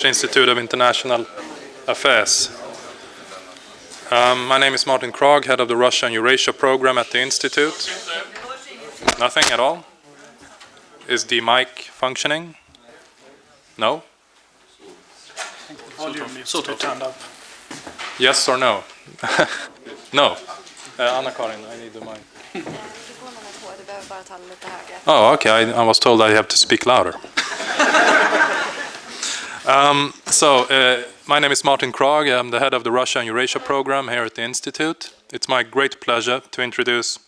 Institute of International Affairs. My name is Martin Kragh, head of the Russia and Eurasia program at the Institute. Nothing at all? Is the mic functioning? No? I think the volume needs to be turned up. Yes or no? No. Anna-Karin, I need the mic. Oh, okay. I was told I have to speak louder. My name is Martin Kragh. I'm the head of the Russia and Eurasia program here at the Institute. It's my great pleasure to introduce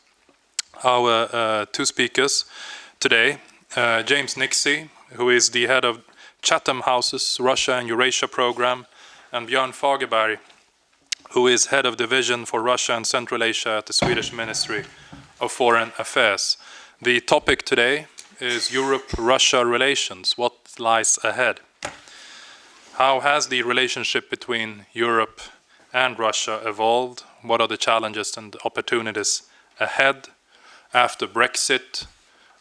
our two speakers today. James Nixey, who is the head of Chatham House's Russia and Eurasia program, and Björn Fagerberg, who is head of division for Russia and Central Asia at the Swedish Ministry of Foreign Affairs. The topic today is Europe-Russia relations. What lies ahead? How has the relationship between Europe and Russia evolved? What are the challenges and opportunities ahead after Brexit,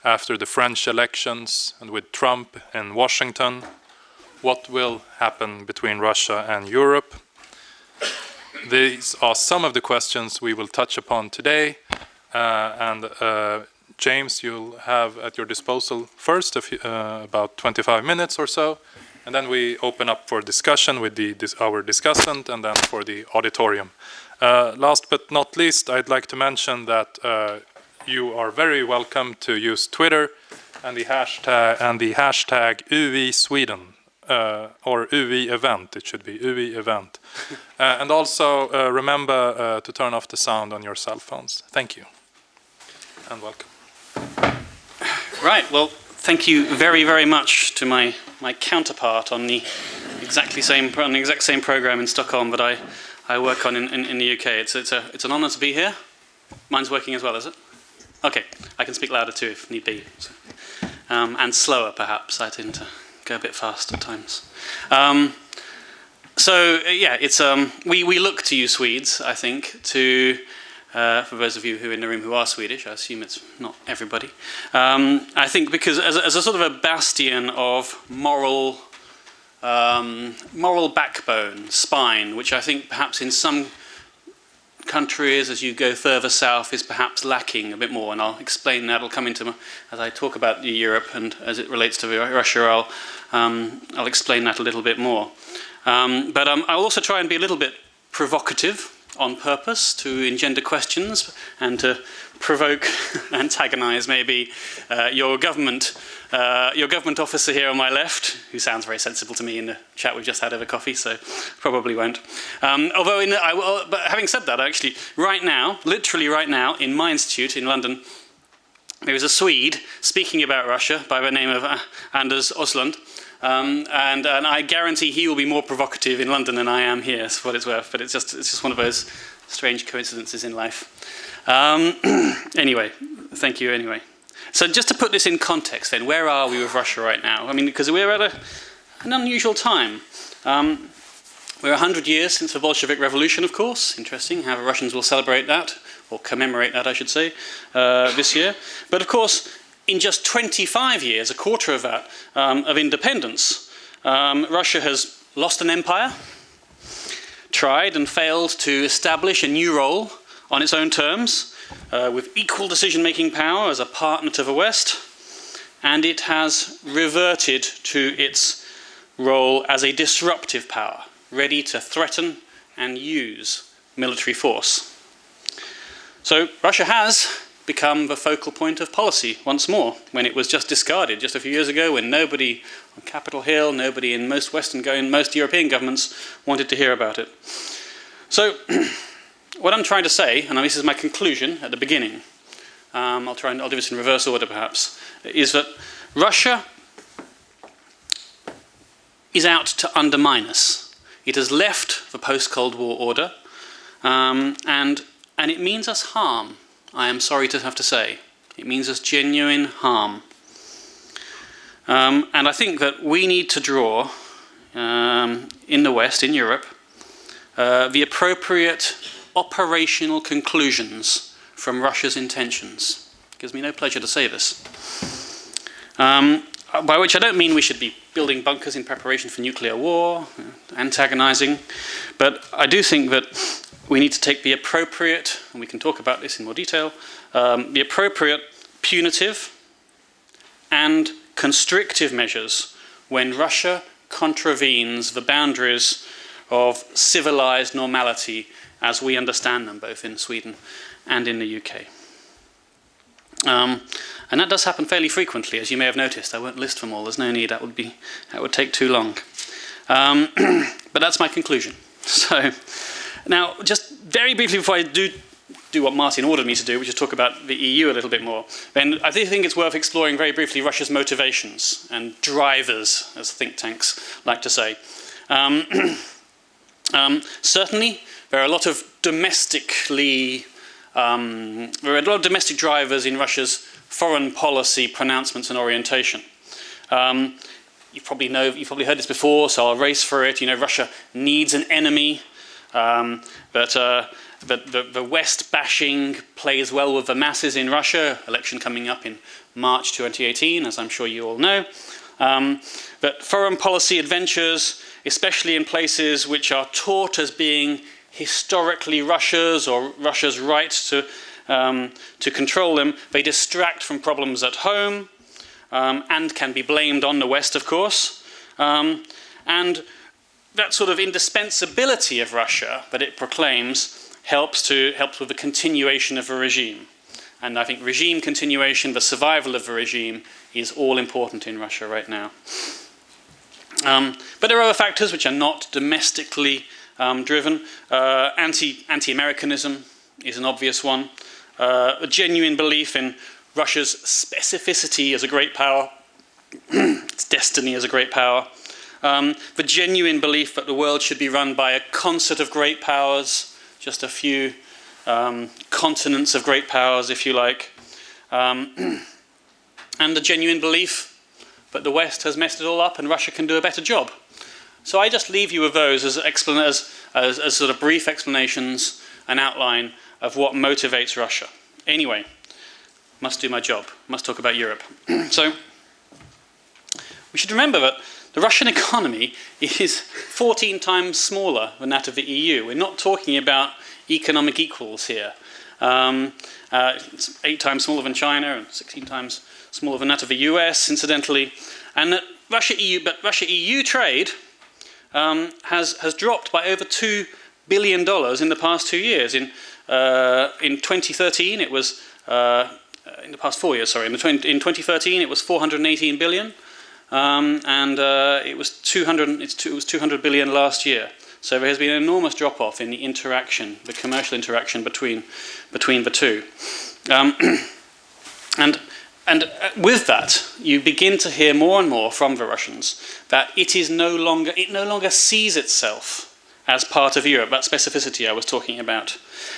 after the French elections, and with Trump in Washington? What will happen between Russia and Europe? These are some of the questions we will touch upon today. James, you'll have at your disposal first about 25 minutes or so. And then we open up for discussion with our discussant and then for the auditorium. Last but not least, I'd like to mention that you are very welcome to use Twitter and the hashtag UI Sweden or UI event. It should be UI event. And also remember to turn off the sound on your cell phones. Thank you and welcome. Right. Well, thank you very, very much to my counterpart on the exact same program in Stockholm that I work on in the UK. It's an honour to be here. Mine's working as well, is it? Okay, I can speak louder too if need be. And slower perhaps. I tend to go a bit fast at times. We look to you Swedes, I think, to. For those of you who are in the room who are Swedish, I assume it's not everybody. I think because as a sort of a bastion of moral backbone, spine, which I think perhaps in some countries as you go further south is perhaps lacking a bit more, and I'll explain that. I'll come into as I talk about Europe and as it relates to Russia. I'll explain that a little bit more. But I'll also try and be a little bit provocative on purpose to engender questions and to provoke, antagonize maybe your government officer here on my left, who sounds very sensible to me in the chat we've just had over coffee, so probably won't. But having said that, actually, literally right now, in my institute in London, there is a Swede speaking about Russia by the name of Anders Oslund. And I guarantee he will be more provocative in London than I am here, for what it's worth. But it's just one of those strange coincidences in life. Anyway, thank you anyway. So just to put this in context then, where are we with Russia right now? I mean, because we're at an unusual time. We're 100 years since the Bolshevik Revolution, of course. Interesting how the Russians will celebrate that, or commemorate that, I should say, this year. But of course, in just 25 years, a quarter of that, of independence, Russia has lost an empire, tried and failed to establish a new role on its own terms, with equal decision-making power as a partner to the West, and it has reverted to its role as a disruptive power, ready to threaten and use military force. So Russia has become the focal point of policy once more, when it was just discarded just a few years ago, when nobody on Capitol Hill, nobody in most European governments wanted to hear about it. So what I'm trying to say, and this is my conclusion at the beginning, I'll do this in reverse order perhaps, is that Russia is out to undermine us. It has left the post-Cold War order, and it means us harm. I am sorry to have to say. It means us genuine harm. And I think that we need to draw, in the West, in Europe, the appropriate operational conclusions from Russia's intentions. It gives me no pleasure to say this. by which I don't mean we should be building bunkers in preparation for nuclear war, antagonizing, but I do think that we need to take the appropriate, and we can talk about this in more detail, the appropriate punitive and constrictive measures when Russia contravenes the boundaries of civilized normality as we understand them, both in Sweden and in the UK. And that does happen fairly frequently, as you may have noticed. I won't list them all, there's no need, that would take too long. But that's my conclusion. So, now, just very briefly before I do what Martin ordered me to do, which is talk about the EU a little bit more, then I do think it's worth exploring very briefly Russia's motivations and drivers, as think tanks like to say. Certainly, there are a lot of domestic drivers in Russia's foreign policy pronouncements and orientation. You've probably heard this before, so I'll race for it. You know, Russia needs an enemy, but the West bashing plays well with the masses in Russia. Election coming up in March 2018, as I'm sure you all know. But foreign policy adventures, especially in places which are taught as being historically Russia's or Russia's right to control them, they distract from problems at home and can be blamed on the West, of course. And that sort of indispensability of Russia that it proclaims helps with the continuation of a regime. And I think regime continuation, the survival of the regime, is all important in Russia right now. But there are other factors which are not domestically driven. Anti-Americanism is an obvious one. A genuine belief in Russia's specificity as a great power, its destiny as a great power. The genuine belief that the world should be run by a concert of great powers, just a few continents of great powers, if you like. And the genuine belief that the West has messed it all up and Russia can do a better job. So I just leave you with those as sort of brief explanations, an outline of what motivates Russia. Anyway, must do my job, must talk about Europe. So we should remember that the Russian economy is 14 times smaller than that of the EU. We're not talking about economic equals here. It's 8 times smaller than China and 16 times smaller than that of the US, incidentally. And that Russia EU trade has dropped by over $2 billion in the past 2 years. In 2013, it was in the past 4 years. Sorry, in 2013 it was 418 billion, and it was 200 billion last year. So there has been an enormous drop-off in the interaction, the commercial interaction between the two, and with that, you begin to hear more and more from the Russians that it no longer sees itself as part of Europe, that specificity I was talking about.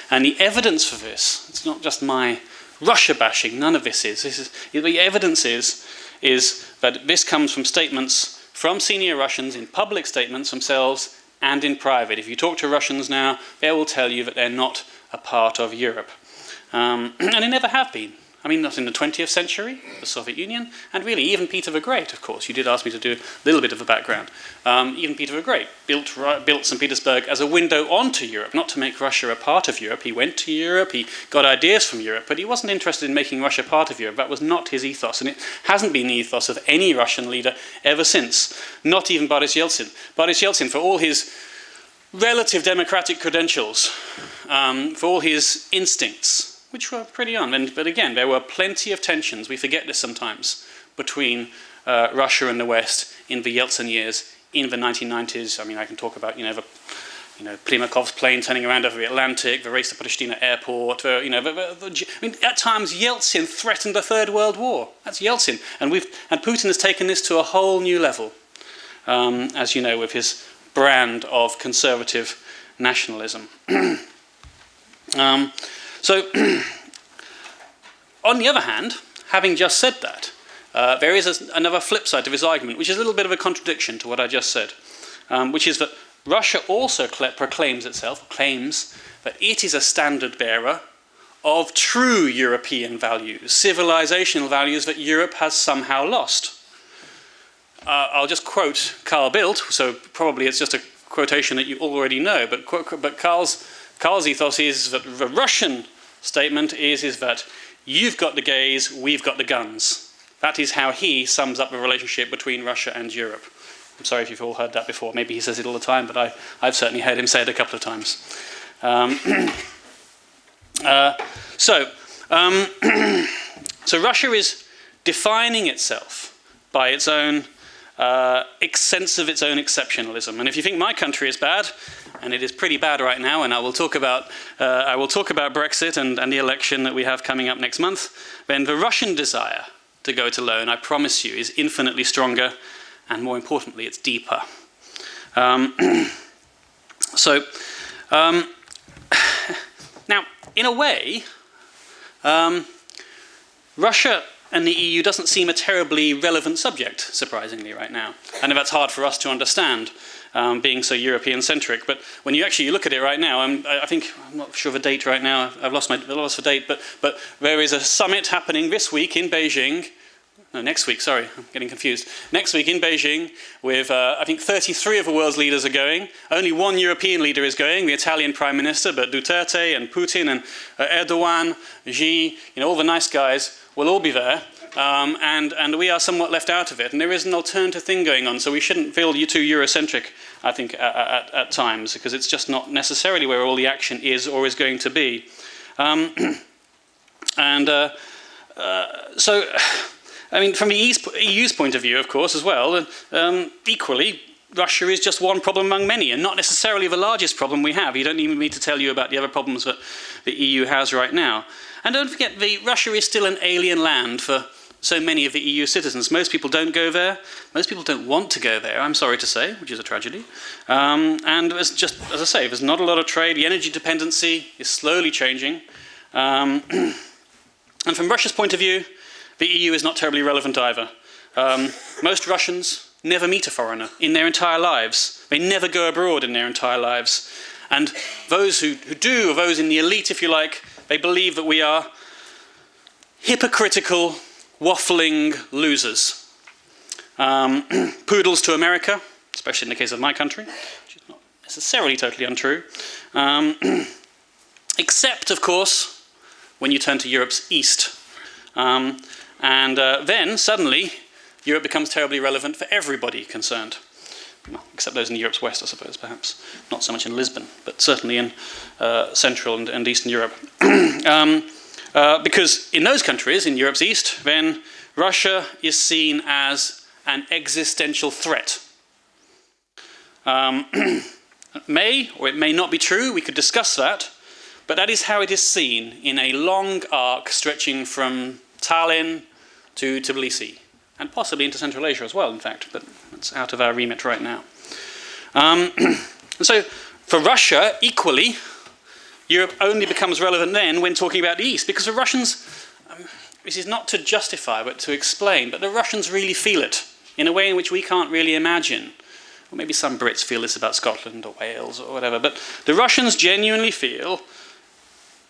And the evidence for this, it's not just my Russia bashing, none of this is. The evidence is that this comes from statements from senior Russians in public statements themselves and in private. If you talk to Russians now, they will tell you that they're not a part of Europe. And they never have been. I mean, not in the 20th century, the Soviet Union, and really even Peter the Great, of course. You did ask me to do a little bit of a background. Even Peter the Great built St. Petersburg as a window onto Europe, not to make Russia a part of Europe. He went to Europe, he got ideas from Europe, but he wasn't interested in making Russia part of Europe. That was not his ethos, and it hasn't been the ethos of any Russian leader ever since, not even Boris Yeltsin. Boris Yeltsin, for all his relative democratic credentials, for all his instincts, which were pretty on. But again, there were plenty of tensions, we forget this sometimes, between Russia and the West in the Yeltsin years, in the 1990s. I mean, I can talk about, Primakov's plane turning around over the Atlantic, the race to Pristina airport, at times Yeltsin threatened a third world war. That's Yeltsin. And Putin has taken this to a whole new level, as you know, with his brand of conservative nationalism. So, on the other hand, having just said that, there is another flip side to this argument, which is a little bit of a contradiction to what I just said, which is that Russia also claims that it is a standard bearer of true European values, civilizational values that Europe has somehow lost. I'll just quote Carl Bildt, so probably it's just a quotation that you already know, but Carl's ethos is that the Russian statement is that you've got the gays, we've got the guns. That is how he sums up the relationship between Russia and Europe. I'm sorry if you've all heard that before. Maybe he says it all the time, but I've certainly heard him say it a couple of times. So Russia is defining itself by its own sense of its own exceptionalism. And if you think my country is bad, and it is pretty bad right now, and I will talk about Brexit and the election that we have coming up next month, then the Russian desire to go it alone, I promise you, is infinitely stronger, and more importantly, it's deeper. Now, in a way, Russia and the EU doesn't seem a terribly relevant subject, surprisingly, right now. I know that's hard for us to understand, being so European-centric. But when you actually look at it right now, I'm not sure of a date right now. I've lost the date. But there is a summit happening this week in Beijing. No, next week. Sorry, I'm getting confused. Next week in Beijing, with I think 33 of the world's leaders are going. Only one European leader is going, the Italian Prime Minister. But Duterte and Putin and Erdogan, Xi, all the nice guys will all be there. And we are somewhat left out of it. And there is an alternative thing going on, so we shouldn't feel too Eurocentric, I think, at times, because it's just not necessarily where all the action is or is going to be. So, I mean, from the EU's point of view, of course, as well, equally, Russia is just one problem among many, and not necessarily the largest problem we have. You don't need me to tell you about the other problems that the EU has right now. And don't forget, Russia is still an alien land for so many of the EU citizens. Most people don't go there. Most people don't want to go there, I'm sorry to say, which is a tragedy. And there's just, as I say, there's not a lot of trade. The energy dependency is slowly changing. And from Russia's point of view, the EU is not terribly relevant either. Most Russians never meet a foreigner in their entire lives. They never go abroad in their entire lives. And those who do, or those in the elite, if you like, they believe that we are hypocritical, waffling losers. Poodles to America, especially in the case of my country, which is not necessarily totally untrue. Except, of course, when you turn to Europe's east. Then, suddenly, Europe becomes terribly relevant for everybody concerned. Well, except those in Europe's west, I suppose, perhaps. Not so much in Lisbon, but certainly in Central and Eastern Europe. Because in those countries, in Europe's east, then Russia is seen as an existential threat. It may or it may not be true, we could discuss that, but that is how it is seen in a long arc stretching from Tallinn to Tbilisi, and possibly into Central Asia as well, in fact, but that's out of our remit right now. And so, for Russia, equally, Europe only becomes relevant then when talking about the East, because the Russians, this is not to justify, but to explain, but the Russians really feel it in a way in which we can't really imagine. Or maybe some Brits feel this about Scotland or Wales or whatever, but the Russians genuinely feel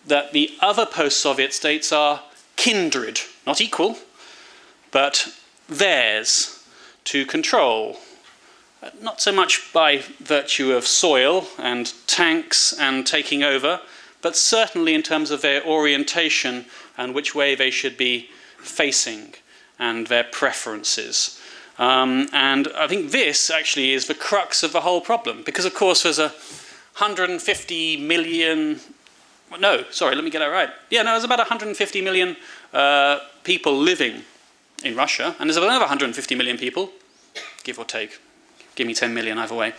that the other post-Soviet states are kindred, not equal, but theirs to control. Not so much by virtue of soil and tanks and taking over, but certainly in terms of their orientation and which way they should be facing and their preferences. And I think this actually is the crux of the whole problem, because of course there's 150 million... No, sorry, let me get that right. Yeah, no, there's about 150 million people living in Russia, and there's another 150 million people, give or take, give me 10 million either way,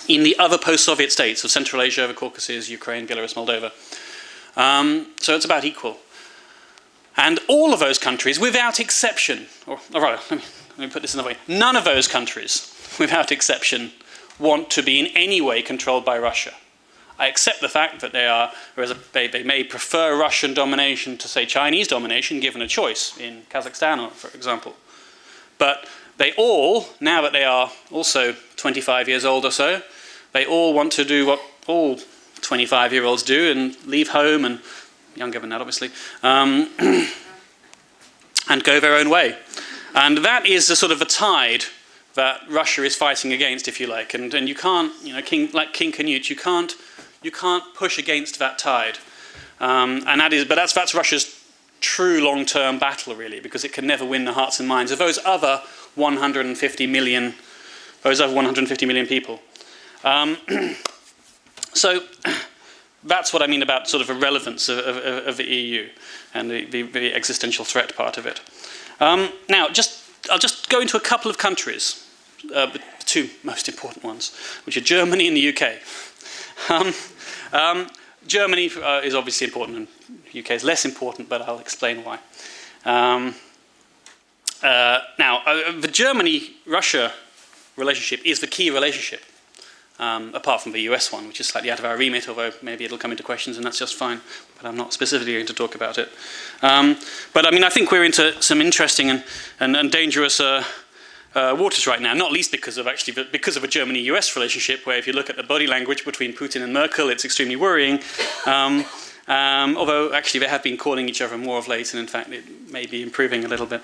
in the other post-Soviet states of Central Asia, the Caucasus, Ukraine, Belarus, Moldova. So it's about equal. And all of those countries, without exception, or rather, let me put this another way, none of those countries, without exception, want to be in any way controlled by Russia. I accept the fact that they may prefer Russian domination to, say, Chinese domination, given a choice in Kazakhstan, for example. But they all, now that they are also 25 years old or so, they all want to do what all 25-year-olds do and leave home, and younger than that, obviously, and go their own way. And that is the sort of a tide that Russia is fighting against, if you like. And you can't, like King Canute, you can't push against that tide. That's Russia's true long-term battle, really, because it can never win the hearts and minds of those other 150 million people. So that's what I mean about sort of irrelevance of the EU and the existential threat part of it. Now, I'll just go into a couple of countries, the two most important ones, which are Germany and the UK. Germany is obviously important, and the UK is less important, but I'll explain why. Now, the Germany-Russia relationship is the key relationship, apart from the US one, which is slightly out of our remit, although maybe it'll come into questions, and that's just fine. But I'm not specifically going to talk about it. But I mean, I think we're into some interesting and dangerous waters right now, not least because of a Germany-US relationship, where if you look at the body language between Putin and Merkel, it's extremely worrying. Although actually they have been calling each other more of late, and in fact it may be improving a little bit.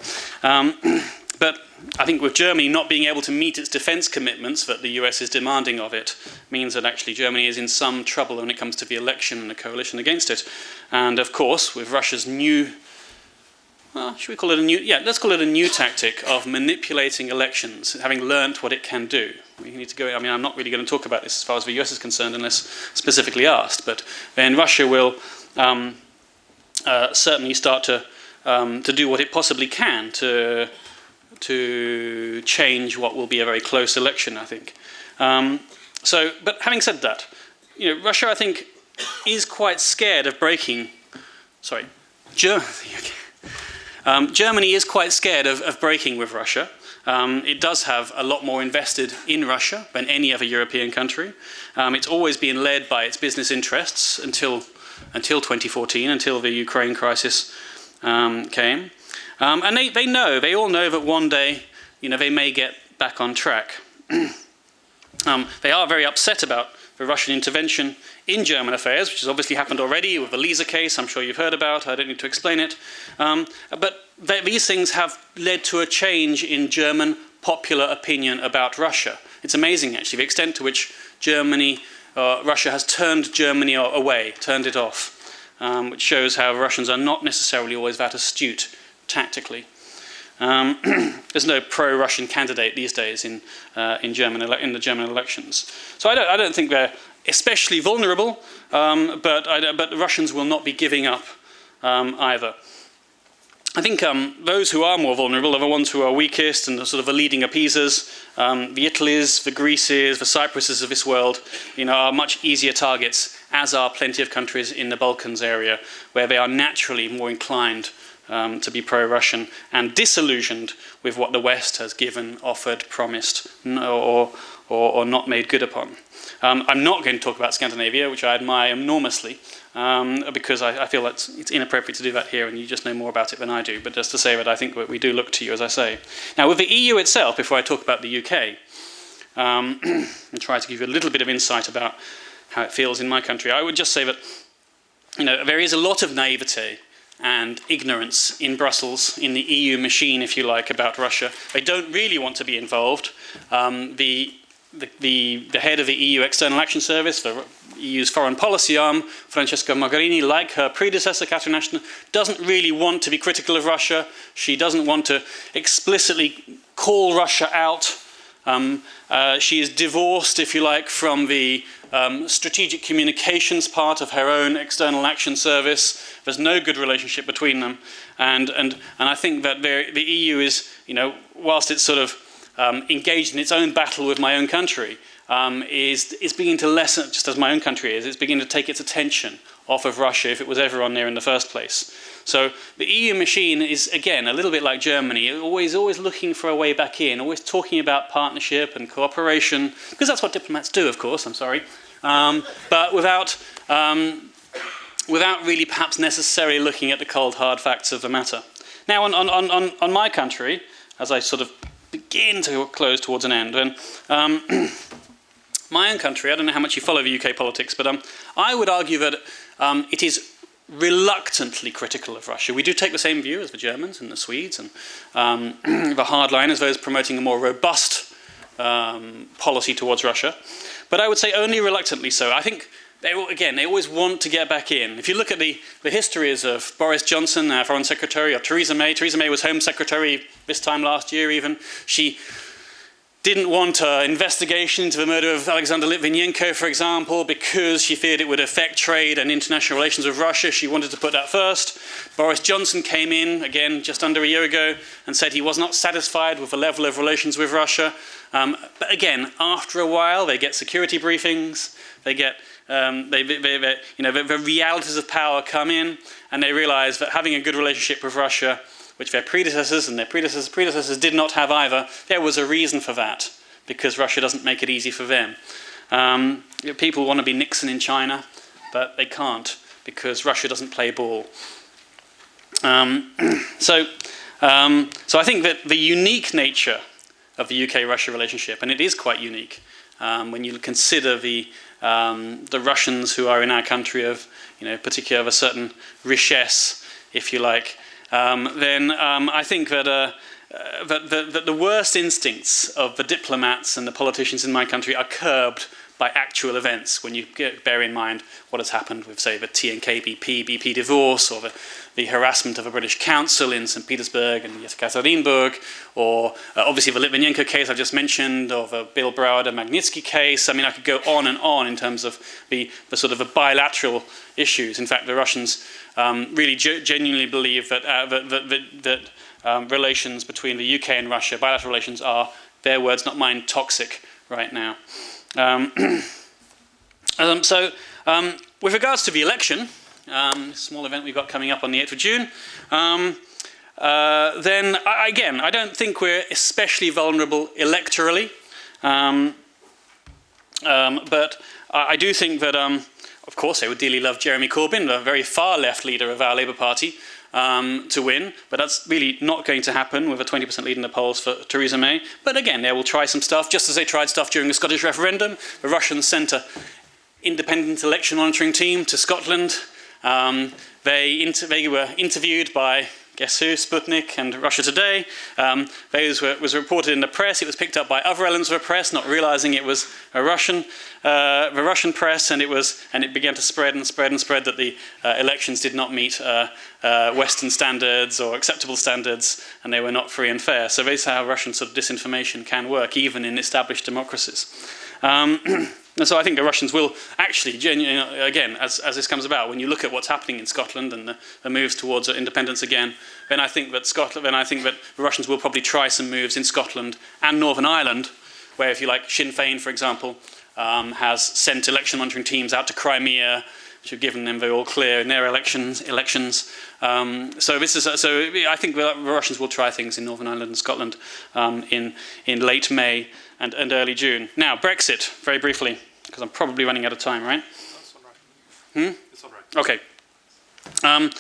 But I think with Germany not being able to meet its defence commitments that the US is demanding of it means that actually Germany is in some trouble when it comes to the election and the coalition against it. And of course, with Russia's new, should we call it a new? Yeah, let's call it a new tactic of manipulating elections, having learnt what it can do. We need to go. I mean, I'm not really going to talk about this as far as the US is concerned, unless specifically asked. But then Russia will certainly start to do what it possibly can to change what will be a very close election, I think. But having said that, Russia, I think, is quite scared of breaking. Sorry, Germany is quite scared of breaking with Russia. It does have a lot more invested in Russia than any other European country. It's always been led by its business interests until 2014, until the Ukraine crisis came. And they all know that one day, they may get back on track. They are very upset about the Russian intervention in German affairs, which has obviously happened already with the Lisa case, I'm sure you've heard about, I don't need to explain it. But these things have led to a change in German popular opinion about Russia. It's amazing, actually, the extent to which Russia has turned Germany away, turned it off, which shows how Russians are not necessarily always that astute tactically. There's no pro-Russian candidate these days in the German elections. So I don't think they're especially vulnerable, but the Russians will not be giving up either. I think those who are more vulnerable are the ones who are weakest and the sort of the leading appeasers. The Italys, the Greeces, the Cypruses of this world, are much easier targets, as are plenty of countries in the Balkans area, where they are naturally more inclined to be pro-Russian and disillusioned with what the West has given, offered, promised, or not made good upon. I'm not going to talk about Scandinavia, which I admire enormously, because I feel that it's inappropriate to do that here, and you just know more about it than I do. But just to say that I think we do look to you, as I say. Now, with the EU itself, before I talk about the UK, and try to give you a little bit of insight about how it feels in my country, I would just say that there is a lot of naivete and ignorance in Brussels, in the EU machine, if you like, about Russia. They don't really want to be involved. The head of the EU External Action Service, the EU's foreign policy arm, Francesca Mogherini, like her predecessor, Catherine Ashton, doesn't really want to be critical of Russia. She doesn't want to explicitly call Russia out. She is divorced, if you like, from the strategic communications part of her own External Action Service. There's no good relationship between them. And I think that the EU is, whilst it's sort of engaged in its own battle with my own country, is beginning to lessen, just as my own country is, it's beginning to take its attention off of Russia if it was ever on there in the first place. So the EU machine is, again, a little bit like Germany, always looking for a way back in, always talking about partnership and cooperation, because that's what diplomats do, of course, I'm sorry, but without really perhaps necessarily looking at the cold, hard facts of the matter. Now, on my country, as I sort of begin to close towards an end, and my own country, I don't know how much you follow the UK politics, but I would argue that it is reluctantly critical of Russia. We do take the same view as the Germans and the Swedes and the hardliners, those promoting a more robust policy towards Russia. But I would say only reluctantly so. I think, they always want to get back in. If you look at the histories of Boris Johnson, our Foreign Secretary, or Theresa May was Home Secretary this time last year even. She didn't want an investigation into the murder of Alexander Litvinenko, for example, because she feared it would affect trade and international relations with Russia. She wanted to put that first. Boris Johnson came in, again, just under a year ago, and said he was not satisfied with the level of relations with Russia. But again, after a while, they get security briefings, they get the realities of power come in, and they realize that having a good relationship with Russia, which their predecessors and their predecessors did not have either, there was a reason for that, because Russia doesn't make it easy for them. People want to be Nixon in China, but they can't, because Russia doesn't play ball. So I think that the unique nature of the UK-Russia relationship, and it is quite unique, when you consider the Russians who are in our country of, particularly of a certain richesse, if you like, then I think that the worst instincts of the diplomats and the politicians in my country are curbed by actual events, when you bear in mind what has happened with, say, the TNK BP divorce, or the harassment of a British consul in St. Petersburg and Yekaterinburg, or obviously the Litvinenko case I've just mentioned, or the Bill Browder Magnitsky case. I mean, I could go on and on in terms of the sort of the bilateral issues. In fact, the Russians really genuinely believe that relations between the UK and Russia, bilateral relations, are, their words, not mine, toxic right now. With regards to the election, small event we've got coming up on the 8th of June, then again, I don't think we're especially vulnerable electorally, but I do think that, of course, I would dearly love Jeremy Corbyn, the very far left leader of our Labour Party, to win, but that's really not going to happen with a 20% lead in the polls for Theresa May. But again, they will try some stuff, just as they tried stuff during the Scottish referendum. The Russians sent an independent election monitoring team to Scotland. They were interviewed by, guess who, Sputnik and Russia Today. Was reported in the press. It was picked up by other elements of the press, not realizing it was the Russian press, and it began to spread that the elections did not meet Western standards or acceptable standards, and they were not free and fair. So this is how Russian sort of disinformation can work, even in established democracies. And so I think the Russians will actually, genuinely, again, as this comes about, when you look at what's happening in Scotland and the moves towards independence again, then I think that the Russians will probably try some moves in Scotland and Northern Ireland, where, if you like, Sinn Féin, for example, has sent election monitoring teams out to Crimea, which have given them the all clear in their elections. So I think the Russians will try things in Northern Ireland and Scotland in late May and early June. Now, Brexit, very briefly, because I'm probably running out of time, right? That's all right. It's all right. Okay. Now,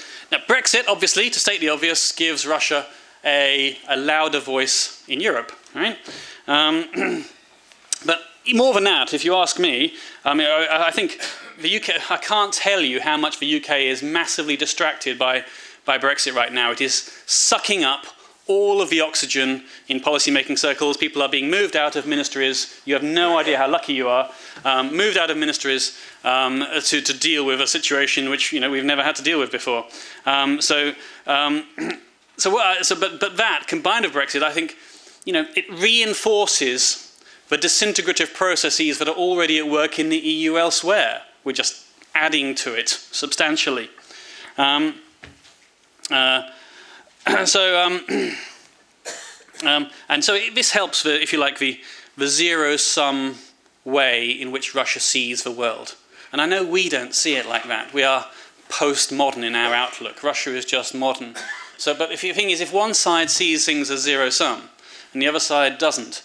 Brexit, obviously, to state the obvious, gives Russia a louder voice in Europe, right? But more than that, if you ask me, I think the UK, I can't tell you how much the UK is massively distracted by Brexit right now. It is sucking up all of the oxygen in policy-making circles. People are being moved out of ministries. You have no idea how lucky you are. Moved out of ministries to deal with a situation which we've never had to deal with before. But that combined with Brexit, I think, it reinforces the disintegrative processes that are already at work in the EU elsewhere. We're just adding to it substantially. And so this helps, if you like, the zero-sum way in which Russia sees the world. And I know we don't see it like that. We are postmodern in our outlook. Russia is just modern. But the thing is, if one side sees things as zero-sum and the other side doesn't,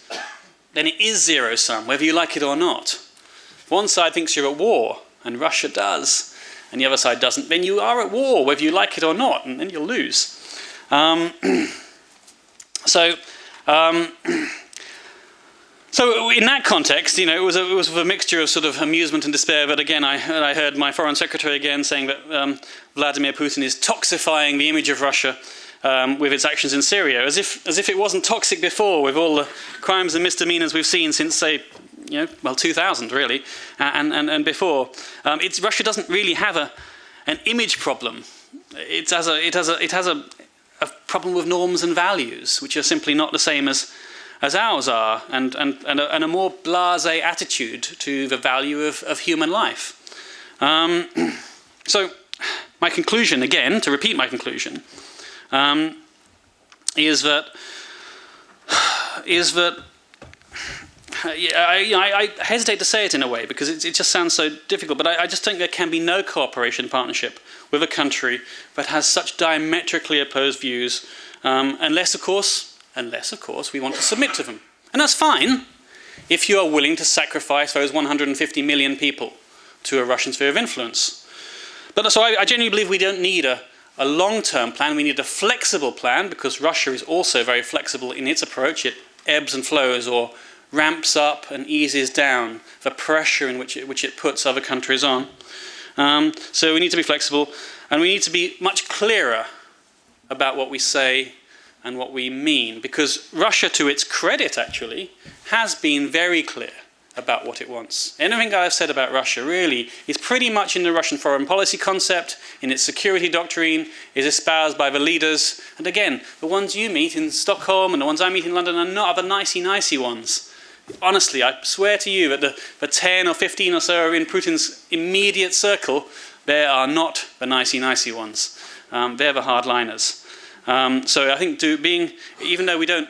then it is zero-sum, whether you like it or not. If one side thinks you're at war, and Russia does, and the other side doesn't, then you are at war, whether you like it or not, and then you'll lose. So in that context, it was a mixture of sort of amusement and despair. But again, I heard my foreign secretary again saying that Vladimir Putin is toxifying the image of Russia with its actions in Syria, as if it wasn't toxic before, with all the crimes and misdemeanors we've seen since, say, 2000 really, and before. Russia doesn't really have an image problem. It has a problem with norms and values, which are simply not the same as ours are, and a more blasé attitude to the value of human life. So my conclusion, again, to repeat my conclusion, is that I hesitate to say it in a way because it just sounds so difficult, but I just think there can be no cooperation partnership with a country that has such diametrically opposed views, unless of course we want to submit to them. And that's fine if you are willing to sacrifice those 150 million people to a Russian sphere of influence. But so I genuinely believe we don't need a long-term plan. We need a flexible plan, because Russia is also very flexible in its approach. It ebbs and flows, or ramps up and eases down the pressure in which it puts other countries on. So we need to be flexible, and we need to be much clearer about what we say and what we mean, because Russia, to its credit actually, has been very clear about what it wants. Anything I've said about Russia really is pretty much in the Russian foreign policy concept, in its security doctrine, is espoused by the leaders. And again, the ones you meet in Stockholm and the ones I meet in London are not the nicey ones. Honestly, I swear to you that the 10 or 15 or so are in Putin's immediate circle. They are not the nicey ones. They're the hardliners. So I think even though we don't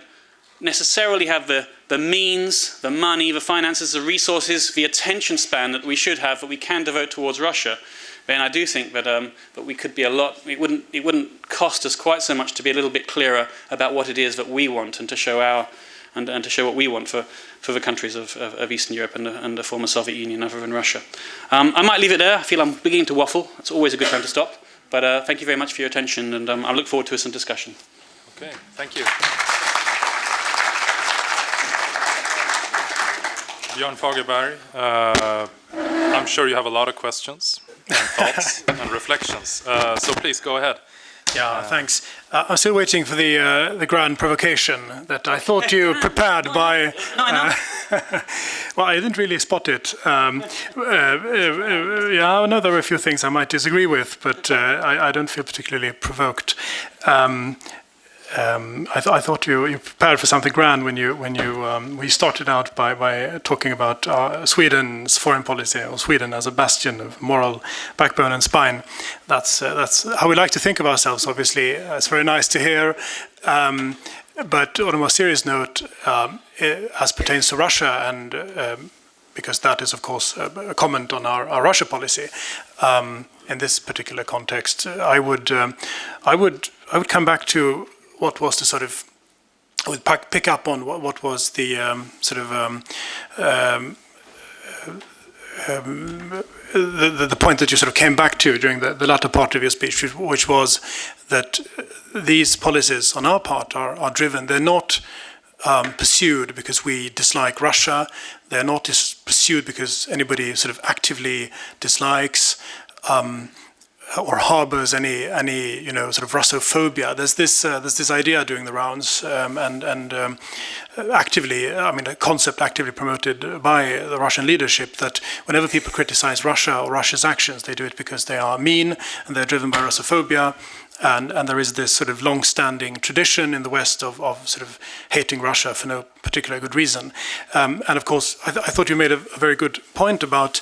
necessarily have the means, the money, the finances, the resources, the attention span that we should have, that we can devote towards Russia, then I do think that we could be it wouldn't cost us quite so much to be a little bit clearer about what it is that we want, and to show to show what we want for the countries of Eastern Europe and the former Soviet Union, other than Russia. I might leave it there. I feel I'm beginning to waffle. It's always a good time to stop. But thank you very much for your attention, and I look forward to some discussion. Okay, thank you. Björn Fagerberg, I'm sure you have a lot of questions and thoughts and reflections. So please go ahead. Yeah, thanks. I'm still waiting for the grand provocation that I thought you prepared by. Well, I didn't really spot it. Yeah, I know there are a few things I might disagree with, but I don't feel particularly provoked. I thought you prepared for something grand when you started out by talking about Sweden's foreign policy, or Sweden as a bastion of moral backbone and spine. That's how we like to think of ourselves. Obviously, it's very nice to hear. But on a more serious note, as pertains to Russia, and because that is, of course, a comment on our Russia policy. In this particular context, I would come back to what was the sort of, I would pick up on what was the the point that you sort of came back to during the latter part of your speech, which was that these policies on our part are driven. They're not pursued because we dislike Russia. They're not pursued because anybody sort of actively dislikes or harbors any sort of Russophobia. There's this idea doing the rounds, and actively, I mean, a concept actively promoted by the Russian leadership, that whenever people criticize Russia or Russia's actions, they do it because they are mean and they're driven by Russophobia. And there is this sort of long-standing tradition in the West of sort of hating Russia for no particular good reason. And of course, I thought you made a very good point about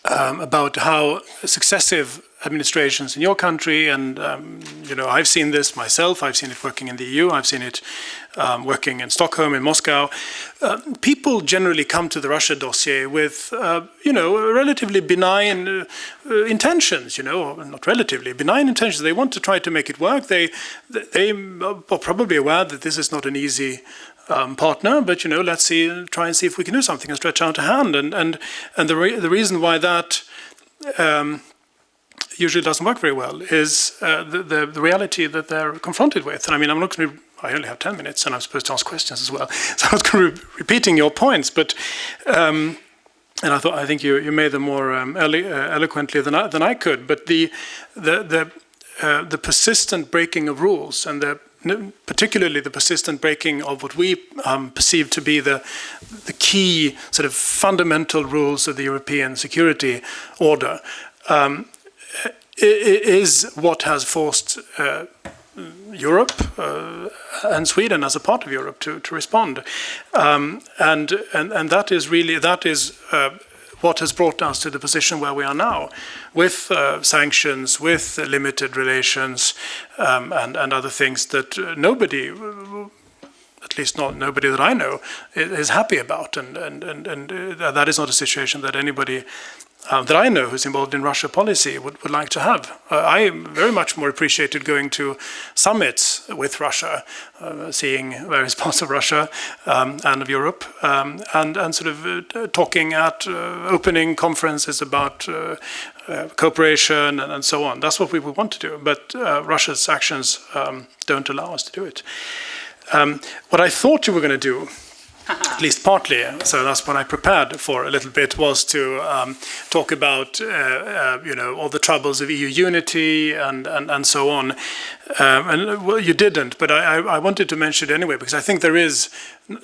how successive administrations in your country, and I've seen this myself. I've seen it working in the EU. I've seen it working in Stockholm, in Moscow. People generally come to the Russia dossier with, relatively benign intentions. Or not relatively benign intentions. They want to try to make it work. They are probably aware that this is not an easy partner, but let's try and see if we can do something and stretch out a hand. And the reason why that usually doesn't work very well is the reality that they're confronted with. And I mean, I'm not going to I only have 10 minutes and I'm supposed to ask questions as well. So I was going to be repeating your points, but and I think you made them more eloquently than I could. But the persistent breaking of rules, and particularly the persistent breaking of what we perceive to be the key sort of fundamental rules of the European security order, is what has forced Europe and Sweden as a part of Europe to respond, and that is really what has brought us to the position where we are now, with sanctions, with limited relations, and other things that nobody, at least not nobody that I know, is happy about, and that is not a situation that anybody that I know who's involved in Russia policy would like to have. I very much more appreciated going to summits with Russia, seeing various parts of Russia and of Europe, and sort of talking at opening conferences about cooperation and so on. That's what we would want to do, but Russia's actions don't allow us to do it. What I thought you were going to do, at least partly, so that's what I prepared for a little bit, was to talk about all the troubles of EU unity and so on. And well, you didn't, but I wanted to mention it anyway, because I think there is,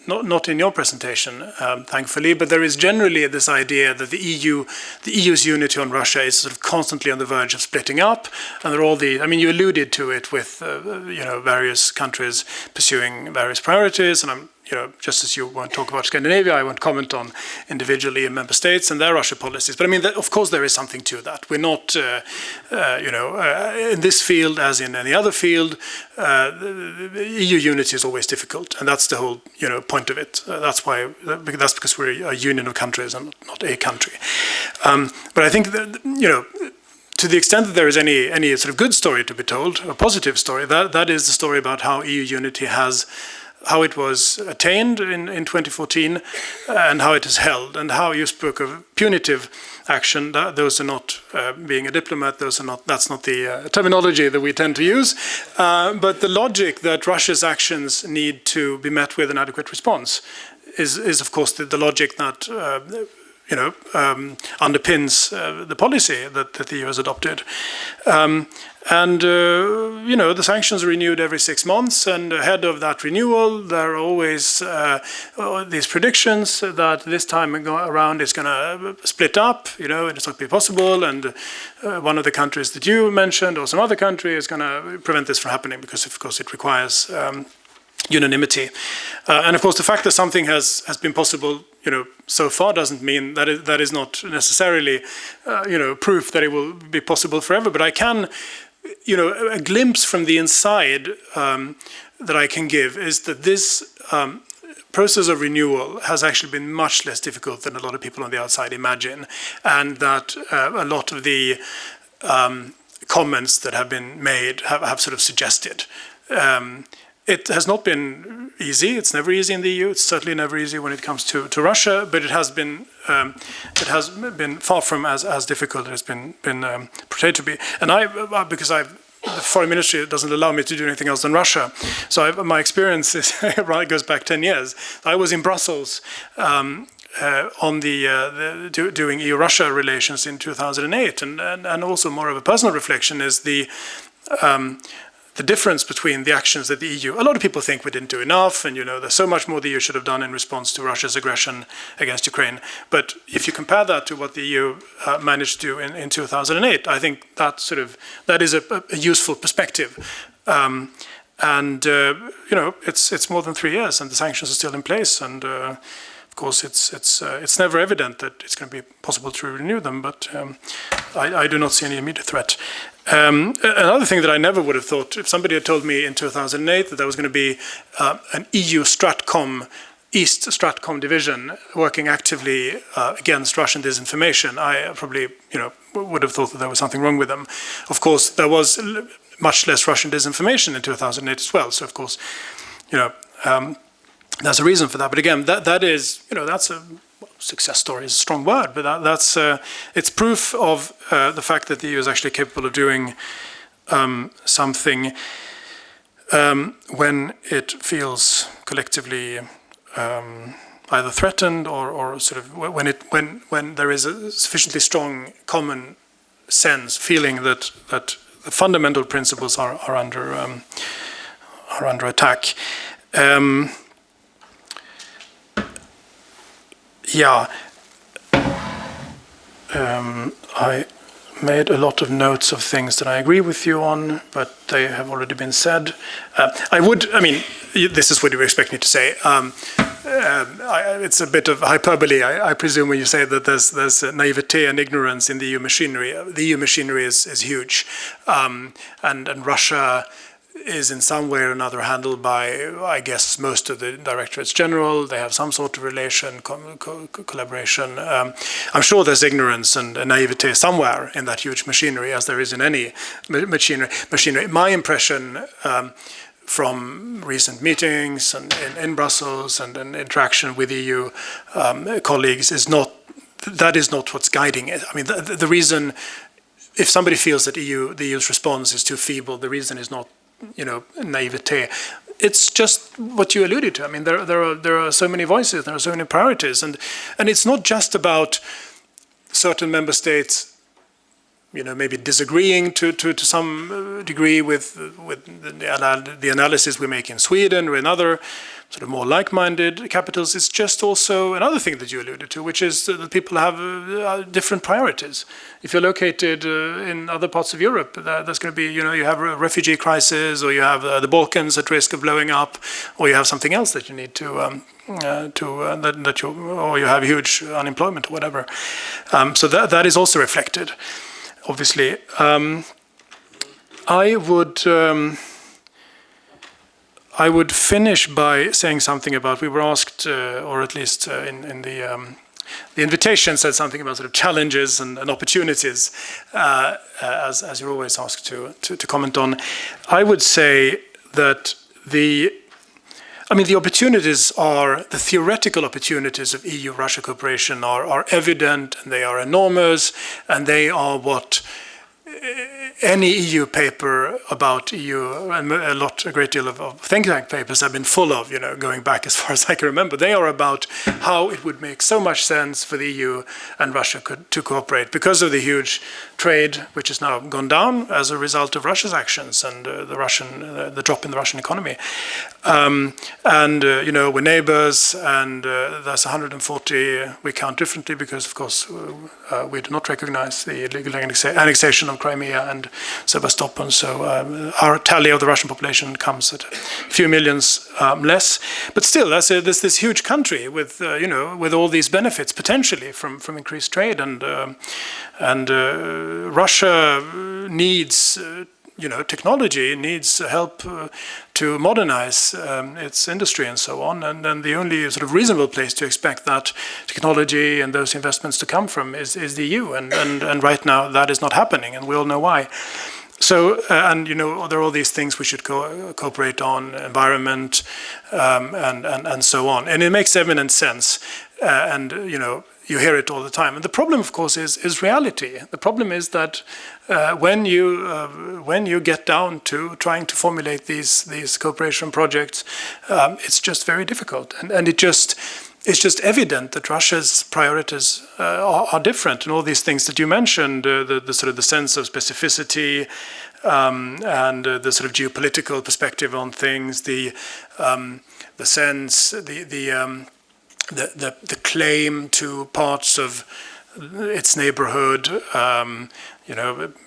not in your presentation, thankfully, but there is generally this idea that the EU's unity on Russia is sort of constantly on the verge of splitting up, and there are all you alluded to it with various countries pursuing various priorities, and just as you won't talk about Scandinavia, I won't comment on individually in member states and their Russia policies. But I mean, of course, there is something to that. We're not, in this field, as in any other field, EU unity is always difficult, and that's the whole, point of it. That's because we're a union of countries and not a country. But I think that, to the extent that there is any sort of good story to be told, a positive story, that is the story about how EU unity how it was attained in 2014, and how it is held, and how you spoke of punitive action. Those are not, being a diplomat, that's not the terminology that we tend to use, but the logic that Russia's actions need to be met with an adequate response is of course the logic that underpins the policy that the EU has adopted. The sanctions are renewed every 6 months, and ahead of that renewal, there are always these predictions that this time around it's going to split up, it's not going to be possible, and one of the countries that you mentioned, or some other country, is going to prevent this from happening, because of course it requires unanimity. And of course the fact that something has been possible so far doesn't mean that is not necessarily proof that it will be possible forever. But I can, a glimpse from the inside that I can give is that this process of renewal has actually been much less difficult than a lot of people on the outside imagine, and that a lot of the comments that have been made have sort of suggested. It has not been easy. It's never easy in the EU. It's certainly never easy when it comes to Russia. But it has been far from as difficult as it's been portrayed to be. And because the foreign ministry doesn't allow me to do anything else than Russia, so my experience goes back 10 years. I was in Brussels on doing EU-Russia relations in 2008, and also more of a personal reflection is the difference between the actions that the EU, a lot of people think we didn't do enough, and there's so much more the EU should have done in response to Russia's aggression against Ukraine. But if you compare that to what the EU managed to do in 2008, I think that is a useful perspective. It's more than 3 years, and the sanctions are still in place, and of course it's never evident that it's going to be possible to renew them, but I do not see any immediate threat. Another thing that I never would have thought, if somebody had told me in 2008 that there was going to be an EU East Stratcom division working actively against Russian disinformation, I probably would have thought that there was something wrong with them. Of course, there was much less Russian disinformation in 2008 as well. So of course, there's a reason for that. But again, that is that's a success story is a strong word, but that's it's proof of the fact that the EU is actually capable of doing something when it feels collectively either threatened or sort of when there is a sufficiently strong common sense feeling that the fundamental principles are under attack. I made a lot of notes of things that I agree with you on, but they have already been said. This is what you expect me to say. It's a bit of hyperbole, I presume, when you say that there's naivete and ignorance in the EU machinery. The EU machinery is huge, and Russia is in some way or another handled by, I guess, most of the directorates general. They have some sort of relation, collaboration. I'm sure there's ignorance and naivete somewhere in that huge machinery, as there is in any machinery. My impression from recent meetings and in Brussels and interaction with EU colleagues is not what's guiding it. I mean, the reason, if somebody feels that the EU's response is too feeble, the reason is not naivete. It's just what you alluded to. I mean, there are so many voices, there are so many priorities, and it's not just about certain member states, maybe disagreeing to some degree with the analysis we make in Sweden or in other sort of more like-minded capitals. It's just also another thing that you alluded to, which is that people have different priorities. If you're located in other parts of Europe, there's going to be, you have a refugee crisis, or you have the Balkans at risk of blowing up, or you have something else that you need or you have huge unemployment or whatever. So that is also reflected, obviously. I would finish by saying something about, we were asked, or at least in the invitation said something about sort of challenges and opportunities, as you're always asked to comment on. I would say that the opportunities the theoretical opportunities of EU-Russia cooperation are evident, and they are enormous, and they are what any EU paper about EU, and a great deal of think tank papers have been full of, going back as far as I can remember. They are about how it would make so much sense for the EU and Russia to cooperate because of the huge trade, which has now gone down as a result of Russia's actions and the drop in the Russian economy. We're neighbors, and there's 140, we count differently because, of course, we do not recognize the illegal annexation of Crimea and Sevastopol. So our tally of the Russian population comes at a few millions less. But still, there's this huge country with all these benefits potentially from increased trade, and Russia needs technology, needs help to modernize its industry and so on. And then the only sort of reasonable place to expect that technology and those investments to come from is the EU. And right now that is not happening, and we all know why. So, there are all these things we should cooperate on, environment, and so on. And it makes eminent sense. You hear it all the time. And the problem, of course, is reality. The problem is that when you get down to trying to formulate these cooperation projects, it's just very difficult. And it's just evident that Russia's priorities are different, and all these things that you mentioned, the sort of the sense of specificity, and the sort of geopolitical perspective on things, the sense, the claim to parts of its neighborhood.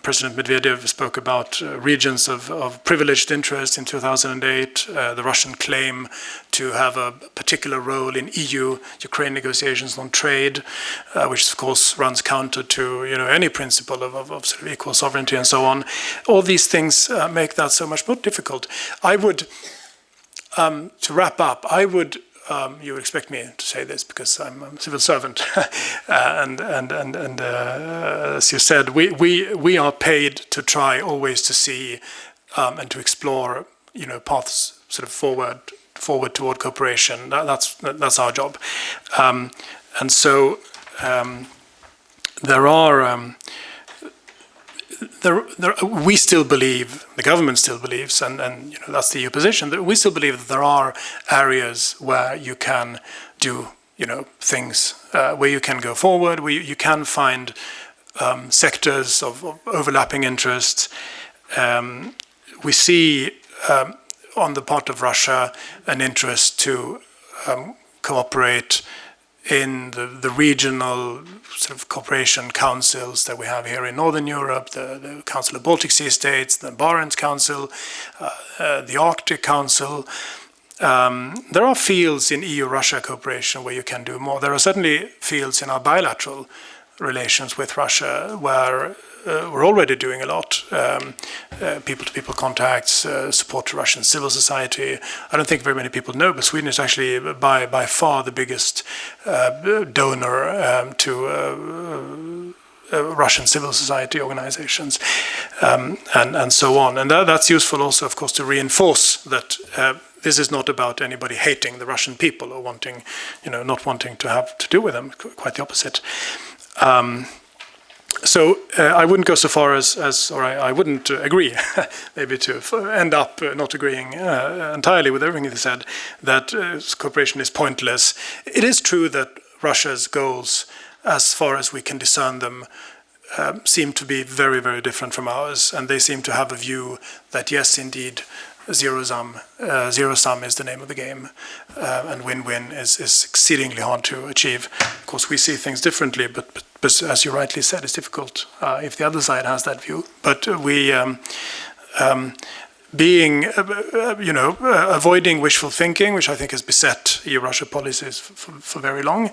President Medvedev spoke about regions of privileged interest in 2008, the Russian claim to have a particular role in EU-Ukraine negotiations on trade, which of course runs counter to any principle of sort of equal sovereignty and so on. All these things make that so much more difficult. I would, to wrap up, you would expect me to say this because I'm a civil servant, and as you said, we are paid to try always to see and to explore paths sort of forward toward cooperation. That's our job, and so there are we still believe, the government still believes, and that's the EU position, that we still believe that there are areas where you can do things, where you can go forward, where you can find sectors of overlapping interests. We see on the part of Russia an interest to cooperate in the regional sort of cooperation councils that we have here in Northern Europe, the Council of Baltic Sea States, the Barents Council, the Arctic Council. There are fields in EU-Russia cooperation where you can do more. There are certainly fields in our bilateral relations with Russia where we're already doing a lot. People-to-people contacts, support to Russian civil society. I don't think very many people know, but Sweden is actually by far the biggest donor to Russian civil society organizations, and so on. And that's useful also, of course, to reinforce that this is not about anybody hating the Russian people or wanting, not wanting to have to do with them. Quite the opposite. So I wouldn't go so far or I wouldn't agree, maybe to end up not agreeing entirely with everything he said, that cooperation is pointless. It is true that Russia's goals, as far as we can discern them, seem to be very, very different from ours, and they seem to have a view that yes, indeed, zero sum is the name of the game, and win-win is exceedingly hard to achieve. Of course, we see things differently, but as you rightly said, it's difficult if the other side has that view. But we, avoiding wishful thinking, which I think has beset EU-Russia policies for very long,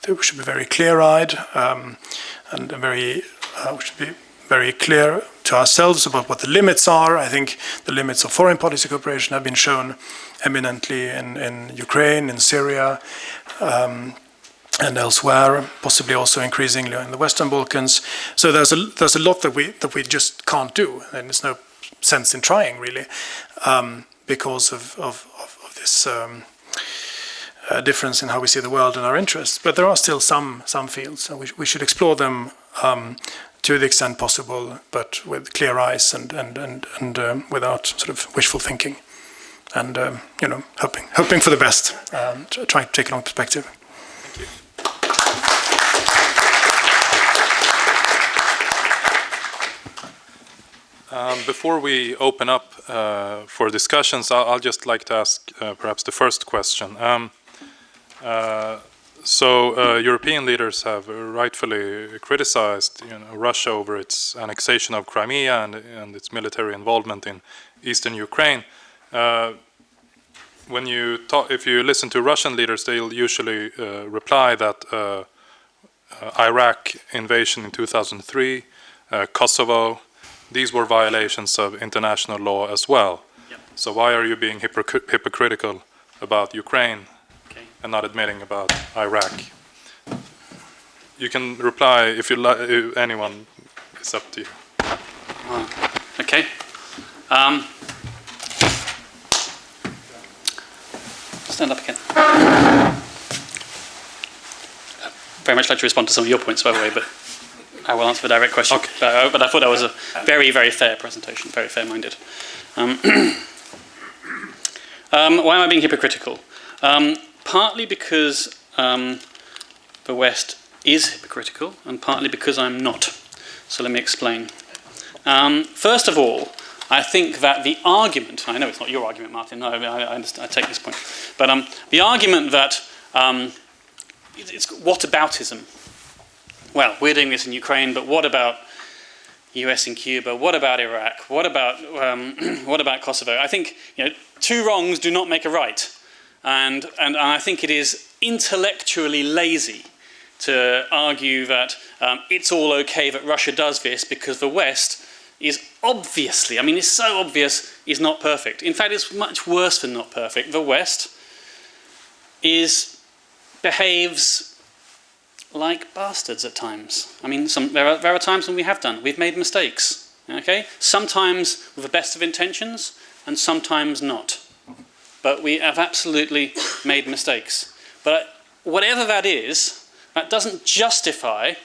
we should be very clear-eyed and we should be very clear to ourselves about what the limits are. I think the limits of foreign policy cooperation have been shown eminently in Ukraine, in Syria, and elsewhere, possibly also increasingly in the Western Balkans. So there's a lot that we just can't do, and there's no sense in trying really, because of this difference in how we see the world and our interests. But there are still some fields, and we should explore them to the extent possible, but with clear eyes and without sort of wishful thinking, and hoping for the best, trying to take a long perspective. Thank you. Before we open up for discussions, I'll just like to ask perhaps the first question. European leaders have rightfully criticized Russia over its annexation of Crimea and its military involvement in eastern Ukraine. If you listen to Russian leaders, they'll usually reply that Iraq invasion in 2003, Kosovo, these were violations of international law as well. Yep. So why are you being hypocritical about Ukraine and not admitting about Iraq? You can reply if you like. Anyone, it's up to you. Okay. Stand up again. Very much like to respond to some of your points, by the way, but I will answer the direct question. Okay. But I thought that was a very, very fair presentation, very fair-minded. Why am I being hypocritical? Partly because the West is hypocritical, and partly because I'm not. So let me explain. First of all, I think that the argument, I know it's not your argument, Martin, no, I understand, I take this point, but the argument that it's whataboutism. Well, we're doing this in Ukraine, but what about US in Cuba? What about Iraq? What about Kosovo? I think two wrongs do not make a right. And I think it is intellectually lazy to argue that it's all okay that Russia does this because the West is obviously, it's so obvious, is not perfect. In fact, it's much worse than not perfect. The West behaves like bastards at times. There are times when we've made mistakes. Okay, sometimes with the best of intentions, and sometimes not. But we have absolutely made mistakes. But whatever that is, that doesn't justify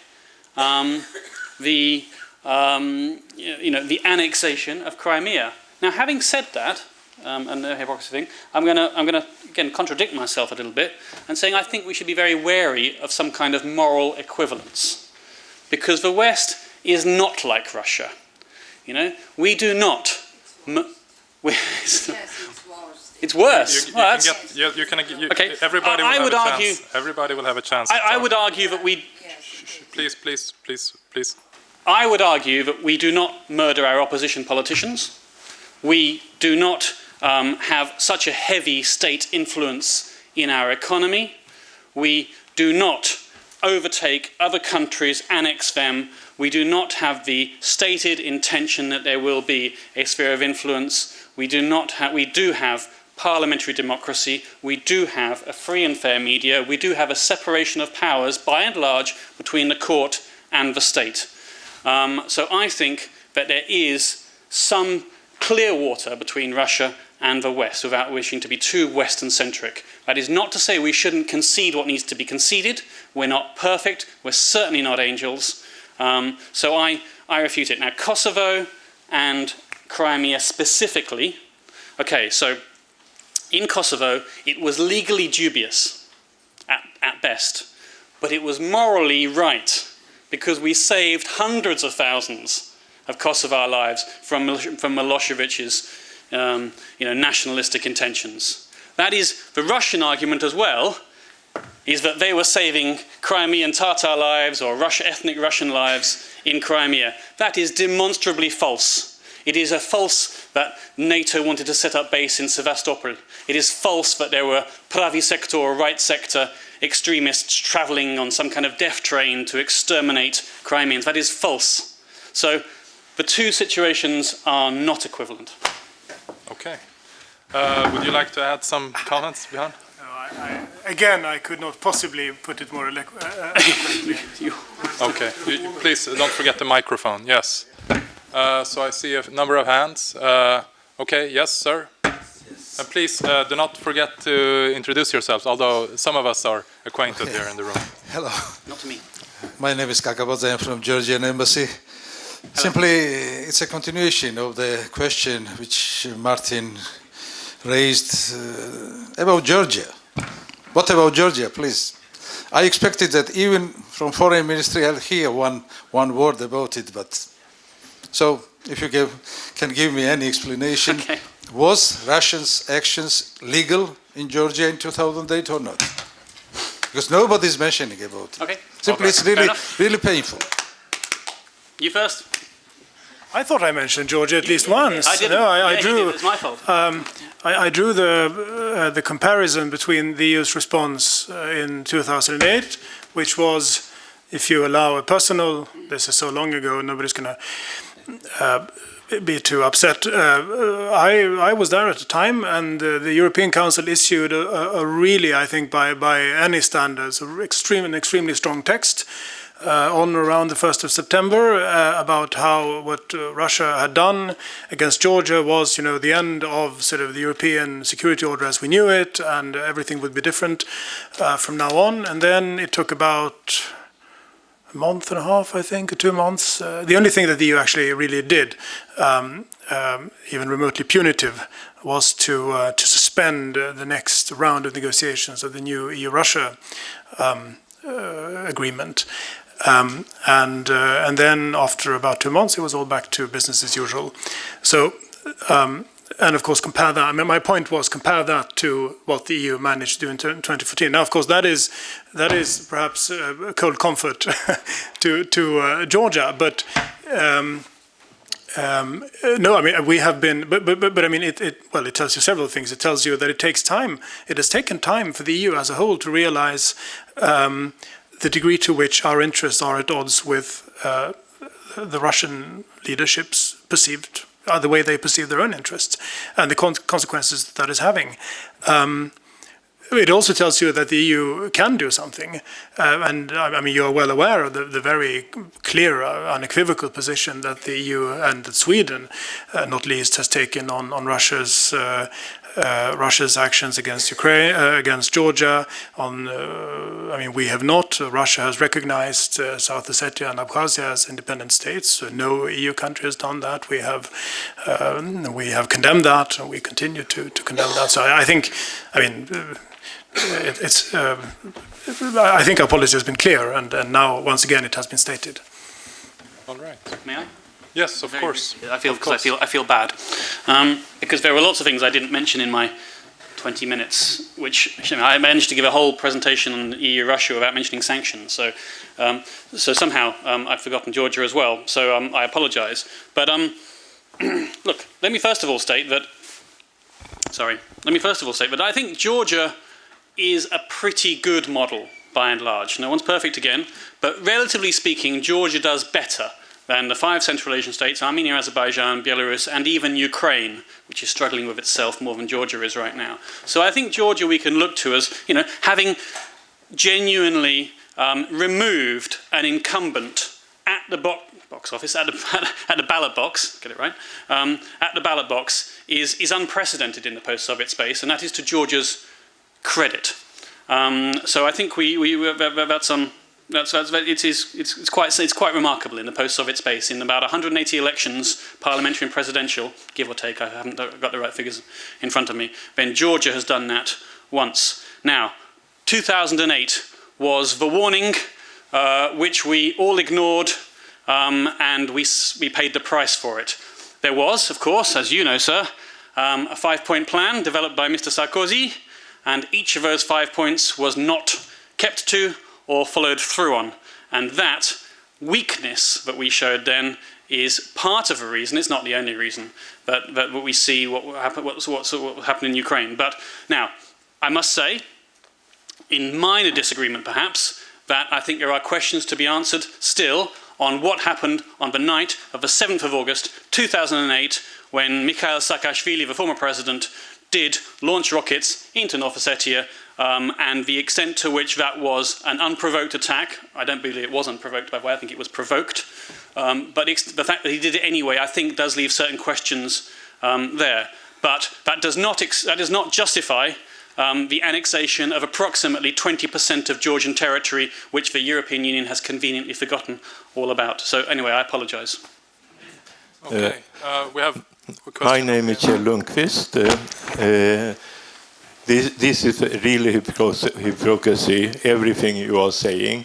the the annexation of Crimea. Now, having said that, and the hypocrisy thing, I'm going to again contradict myself a little bit and saying I think we should be very wary of some kind of moral equivalence, because the West is not like Russia. We do not. It's worse. Everybody will have a chance. I would argue that we. Please. I would argue that we do not murder our opposition politicians. We do not have such a heavy state influence in our economy. We do not overtake other countries, annex them. We do not have the stated intention that there will be a sphere of influence. We do have parliamentary democracy. We do have a free and fair media. We do have a separation of powers, by and large, between the court and the state. So I think that there is some clear water between Russia and the West, without wishing to be too Western-centric. That is not to say we shouldn't concede what needs to be conceded. We're not perfect. We're certainly not angels. So I refute it. Now, Kosovo and Crimea specifically. Okay, so in Kosovo, it was legally dubious at best, but it was morally right, because we saved hundreds of thousands of Kosovar lives from Milosevic's nationalistic intentions. That is the Russian argument as well, is that they were saving Crimean Tatar lives or ethnic Russian lives in Crimea. That is demonstrably false. It is a false that NATO wanted to set up base in Sevastopol. It is false that there were Pravi sector or right sector extremists travelling on some kind of death train to exterminate Crimeans. That is false. So the two situations are not equivalent. Okay. Would you like to add some comments, Björn? Again, I could not possibly put it more eloquently. Okay. Please don't forget the microphone. Yes. So I see a number of hands. Okay. Yes, sir. Yes. And please do not forget to introduce yourselves, although some of us are acquainted here in the room. Hello. Not to me. My name is Kragh. I am from Georgian Embassy. Hello. Simply, it's a continuation of the question which Martin raised about Georgia. What about Georgia, please? I expected that even from Foreign Ministry I'll hear one word about it, but so if you can give me any explanation. Okay. Was Russia's actions legal in Georgia in 2008 or not? Because nobody's mentioning about it. Okay. Simply, it's really painful. You first. I thought I mentioned Georgia at least once. I didn't. No, I drew. It's my fault. I drew the comparison between the EU's response in 2008, which was, if you allow a personal, this is so long ago, nobody's going to be too upset. I was there at the time, and the European Council issued a really, I think, by any standards, an extremely strong text on around the 1st of September about how what Russia had done against Georgia was, the end of sort of the European security order as we knew it, and everything would be different from now on. And then it took about a month and a half, I think, or 2 months. The only thing that the EU actually really did, even remotely punitive, was to suspend the next round of negotiations of the new EU-Russia agreement. And then after about 2 months, it was all back to business as usual. So, and of course, compare that. I mean, my point was compare that to what the EU managed to do in 2014. Now, of course, that is perhaps a cold comfort to Georgia, but. No, I mean we have been, but I mean it tells you several things. It tells you that it takes time. It has taken time for the EU as a whole to realize the degree to which our interests are at odds with the Russian leadership's perceived, the way they perceive their own interests, and the consequences that is having. It also tells you that the EU can do something, and I mean you are well aware of the very clear, unequivocal position that the EU and that Sweden, not least, has taken on Russia's Russia's actions against Ukraine, against Georgia. We have not. Russia has recognized South Ossetia and Abkhazia as independent states. So no EU country has done that. We have condemned that, and we continue to condemn that. So I think our policy has been clear, and now once again it has been stated. All right. May I? Yes, of course. I feel bad because there were lots of things I didn't mention in my 20 minutes, which I managed to give a whole presentation on EU-Russia without mentioning sanctions. So somehow I've forgotten Georgia as well. So I apologise. But look, let me first of all state that I think Georgia is a pretty good model by and large. No one's perfect again, but relatively speaking, Georgia does better than the 5 Central Asian states, Armenia, Azerbaijan, Belarus, and even Ukraine, which is struggling with itself more than Georgia is right now. So I think Georgia we can look to as, having genuinely removed an incumbent at the box office, at the ballot box, get it right, at the ballot box is unprecedented in the post-Soviet space, and that is to Georgia's credit. So I think it's quite remarkable in the post-Soviet space. In about 180 elections, parliamentary and presidential, give or take, I haven't got the right figures in front of me, then Georgia has done that once. Now, 2008 was the warning which we all ignored, and we paid the price for it. There was, of course, as you know, sir, a 5-point plan developed by Mr. Sarkozy, and each of those 5 points was not kept to or followed through on. And that weakness that we showed then is part of a reason, it's not the only reason, but what we see, what happened in Ukraine. But now, I must say, in minor disagreement perhaps, that I think there are questions to be answered still on what happened on the night of the 7th of August 2008 when Mikhail Saakashvili, the former president, did launch rockets into North Ossetia, and the extent to which that was an unprovoked attack. I don't believe it was unprovoked, by the way, I think it was provoked. But the fact that he did it anyway, I think, does leave certain questions there. But that does not justify the annexation of approximately 20% of Georgian territory, which the European Union has conveniently forgotten all about. So anyway, I apologise. Okay, we have a question. My name is Kjell Lundqvist. This is really hypocrisy, everything you are saying.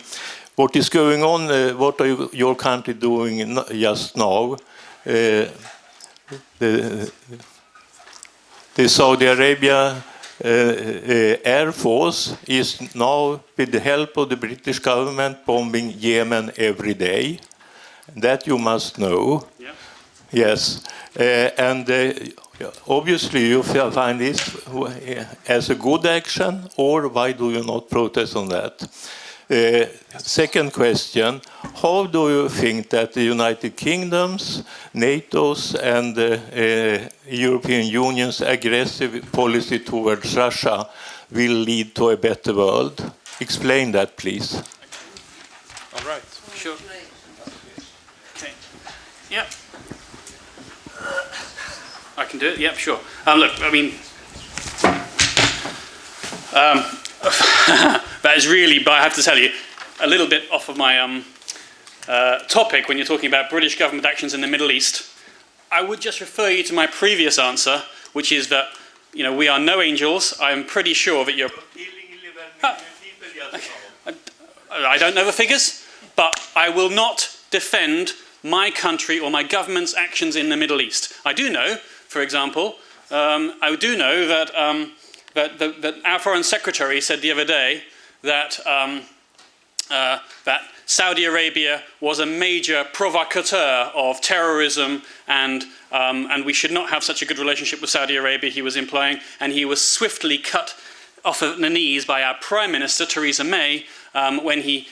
What is going on, what are your country doing just now? The Saudi Arabia Air Force is now, with the help of the British government, bombing Yemen every day. That you must know. Yeah. Yes. Obviously you find this as a good action, or why do you not protest on that? Second question, how do you think that the United Kingdom's, NATO's and European Union's aggressive policy towards Russia will lead to a better world? Explain that, please. All right. Sure. Okay. Yeah. I can do it. Yep, sure. Look, I mean, that is really, but I have to tell you, a little bit off of my topic when you're talking about British government actions in the Middle East. I would just refer you to my previous answer, which is that, we are no angels. I'm pretty sure that you're... I don't know the figures, but I will not defend my country or my government's actions in the Middle East. I do know, for example, that that our Foreign Secretary said the other day that that Saudi Arabia was a major provocateur of terrorism, and we should not have such a good relationship with Saudi Arabia, he was implying, and he was swiftly cut off of the knees by our Prime Minister, Theresa May, when he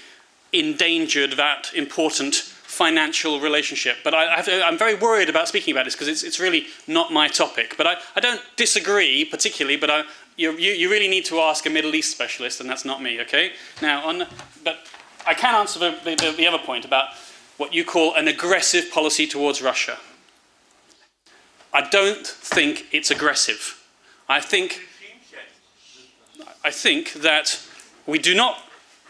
endangered that important financial relationship. But I'm very worried about speaking about this because it's really not my topic. But I don't disagree particularly, but you really need to ask a Middle East specialist, and that's not me, okay? Now, but I can answer the other point about what you call an aggressive policy towards Russia. I don't think it's aggressive. I think that we do not,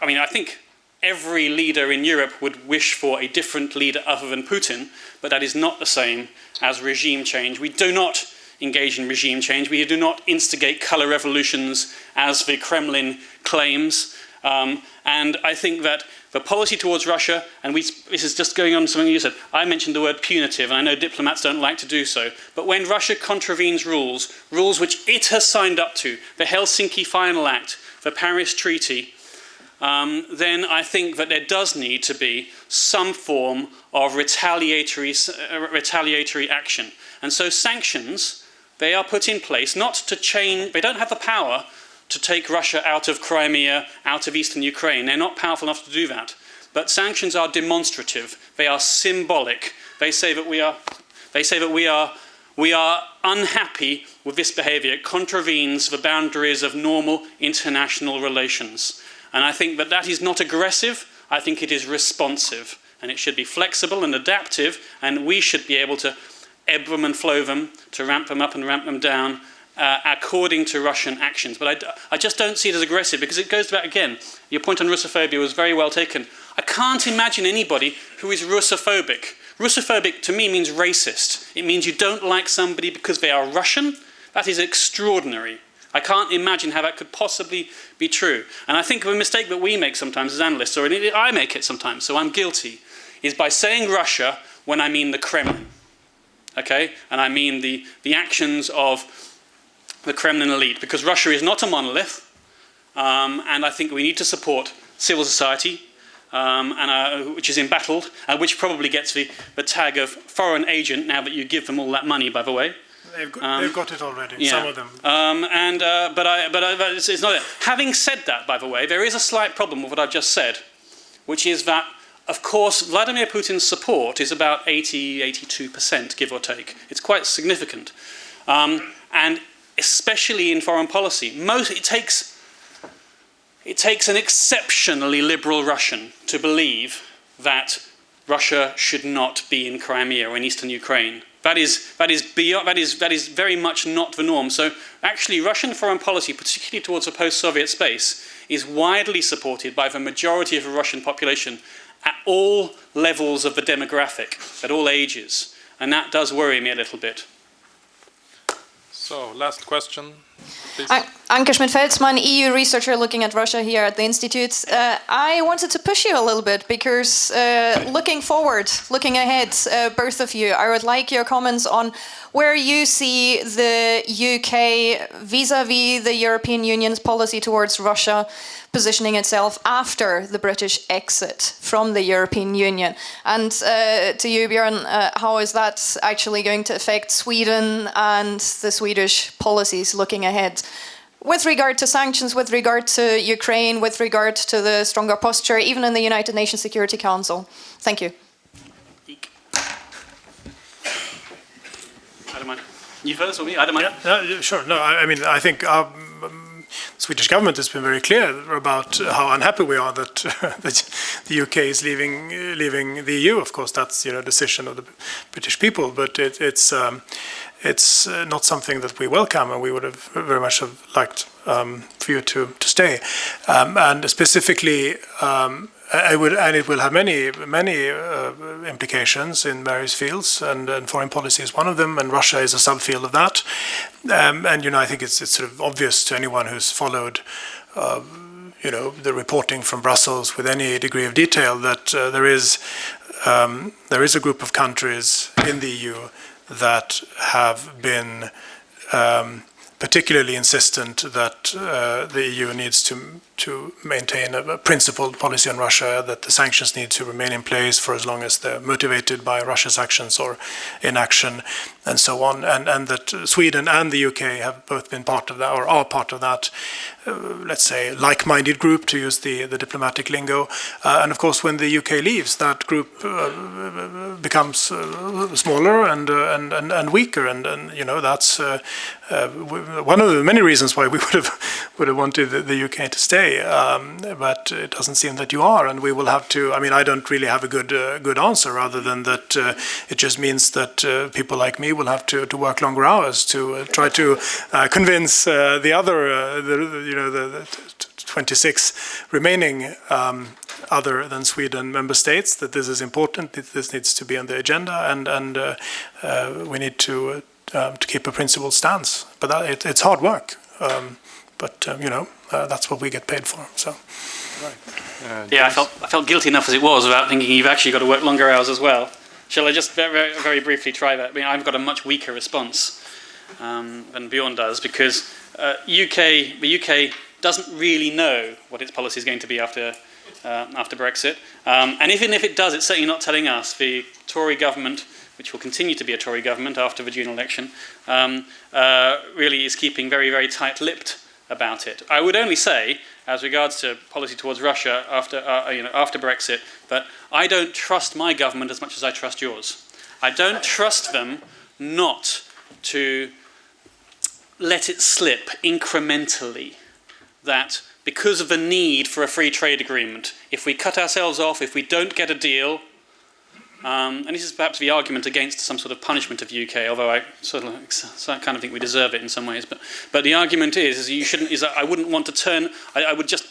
I think every leader in Europe would wish for a different leader other than Putin, but that is not the same as regime change. We do not engage in regime change. We do not instigate colour revolutions as the Kremlin claims. And I think that the policy towards Russia, and this is just going on to something you said, I mentioned the word punitive, and I know diplomats don't like to do so, but when Russia contravenes rules which it has signed up to, the Helsinki Final Act, the Paris Treaty, then I think that there does need to be some form of retaliatory action. And so sanctions, they are put in place not to change, they don't have the power to take Russia out of Crimea, out of eastern Ukraine. They're not powerful enough to do that. But sanctions are demonstrative. They are symbolic. They say that we are unhappy with this behavior. It contravenes the boundaries of normal international relations. And I think that that is not aggressive. I think it is responsive. And it should be flexible and adaptive. And we should be able to ebb them and flow them, to ramp them up and ramp them down, according to Russian actions. But I just don't see it as aggressive, because it goes back again. Your point on Russophobia was very well taken. I can't imagine anybody who is Russophobic. Russophobic to me means racist. It means you don't like somebody because they are Russian. That is extraordinary. I can't imagine how that could possibly be true. And I think the mistake that we make sometimes as analysts, or I make it sometimes, so I'm guilty, is by saying Russia when I mean the Kremlin. Okay? And I mean the actions of the Kremlin elite, because Russia is not a monolith, and I think we need to support civil society, which is embattled, and which probably gets the tag of foreign agent now that you give them all that money, by the way. They've got it already, yeah. some of them. But it's not it. Having said that, by the way, there is a slight problem with what I've just said, which is that, of course, Vladimir Putin's support is about 82%, give or take. It's quite significant. And especially in foreign policy, it takes an exceptionally liberal Russian to believe that Russia should not be in Crimea or in eastern Ukraine. That is very much not the norm. So actually, Russian foreign policy, particularly towards the post-Soviet space, is widely supported by the majority of the Russian population at all levels of the demographic, at all ages. And that does worry me a little bit. So, last question, please. Anke Schmidt-Veldsman, EU researcher looking at Russia here at the Institute. I wanted to push you a little bit because looking forward, looking ahead, both of you, I would like your comments on where you see the UK vis-à-vis the European Union's policy towards Russia positioning itself after the British exit from the European Union. And to you, Björn, how is that actually going to affect Sweden and the Swedish policies looking ahead? With regard to sanctions, with regard to Ukraine, with regard to the stronger posture, even in the United Nations Security Council. Thank you. I don't mind. You first or me? I don't mind. Yeah, sure. No, I mean, I think the Swedish government has been very clear about how unhappy we are that, that the UK is leaving the EU. Of course, that's a decision of the British people, but it's not something that we welcome, and we would have very much have liked for you to stay. And specifically, it will have many implications in various fields, and foreign policy is one of them, and Russia is a subfield of that. And I think it's sort of obvious to anyone who's followed the reporting from Brussels with any degree of detail that there is a group of countries in the EU that have been particularly insistent that the EU needs to maintain a principled policy on Russia, that the sanctions need to remain in place for as long as they're motivated by Russia's actions or inaction, and so on, and that Sweden and the UK have both been part of that, or are part of that, let's say, like-minded group, to use the diplomatic lingo. And of course, when the UK leaves, that group becomes smaller and weaker, and that's one of the many reasons why we would have wanted the UK to stay. way, but it doesn't seem that you are, and we will have to. I mean, I don't really have a good answer, other than that it just means that people like me will have to work longer hours to try to convince the other, the 26 remaining other than Sweden member states that this is important, that this needs to be on the agenda, and we need to keep a principled stance. But it's hard work. But that's what we get paid for. So. Right. Yeah, I felt guilty enough as it was about thinking you've actually got to work longer hours as well. Shall I just very, very briefly try that? I mean, I've got a much weaker response than Björn does, because the UK doesn't really know what its policy is going to be after Brexit. And even if it does, it's certainly not telling us. The Tory government, which will continue to be a Tory government after the June election, really is keeping very, very tight-lipped about it. I would only say, as regards to policy towards Russia after Brexit, that I don't trust my government as much as I trust yours. I don't trust them not to let it slip incrementally that because of the need for a free trade agreement, if we cut ourselves off, if we don't get a deal, and this is perhaps the argument against some sort of punishment of the UK, although I kind of think we deserve it in some ways. But the argument is that I wouldn't want to turn. I would just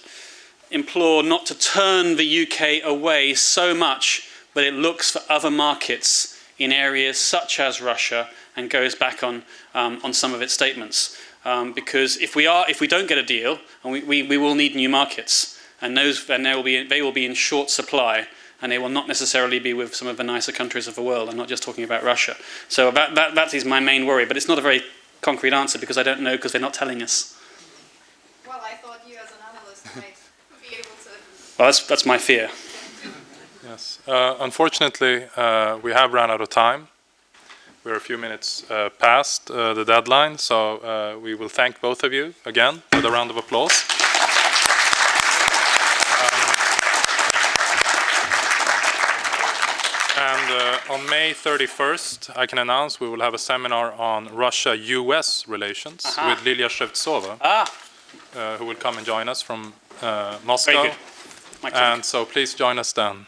implore not to turn the UK away so much that it looks for other markets in areas such as Russia and goes back on some of its statements. Because if we don't get a deal, and we will need new markets, and they will be in short supply. And they will not necessarily be with some of the nicer countries of the world. I'm not just talking about Russia. So that is my main worry. But it's not a very concrete answer, because I don't know, because they're not telling us. Well, I thought you as an analyst might be able to... Well, that's my fear. Yes. Unfortunately, we have run out of time. We're a few minutes past the deadline. So we will thank both of you again with a round of applause. And on May 31st, I can announce we will have a seminar on Russia-US relations with Lilia Shevtsova, who will come and join us from Moscow. Very good. And so please join us then.